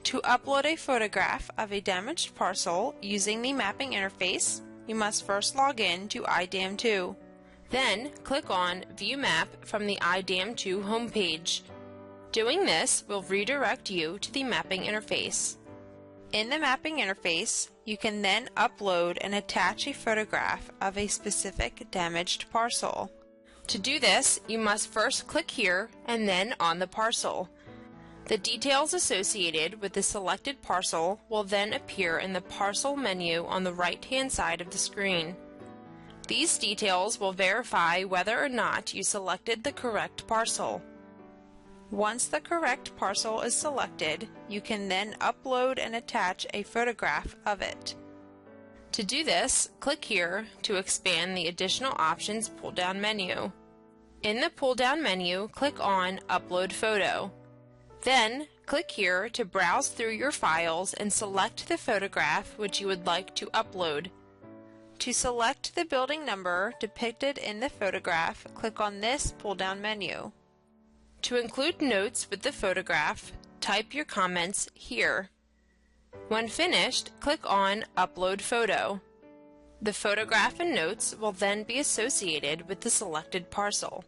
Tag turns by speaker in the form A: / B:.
A: To upload a photograph of a damaged parcel using the mapping interface, you must first log in to IDAM2. Then, click on View Map from the IDAM2 homepage. Doing this will redirect you to the mapping interface. In the mapping interface, you can then upload and attach a photograph of a specific damaged parcel. To do this, you must first click here and then on the parcel. The details associated with the selected parcel will then appear in the parcel menu on the right-hand side of the screen. These details will verify whether or not you selected the correct parcel. Once the correct parcel is selected, you can then upload and attach a photograph of it. To do this, click here to expand the Additional Options pull-down menu. In the pull-down menu, click on Upload Photo. Then, click here to browse through your files and select the photograph which you would like to upload. To select the building number depicted in the photograph, click on this pull-down menu. To include notes with the photograph, type your comments here. When finished, click on Upload Photo. The photograph and notes will then be associated with the selected parcel.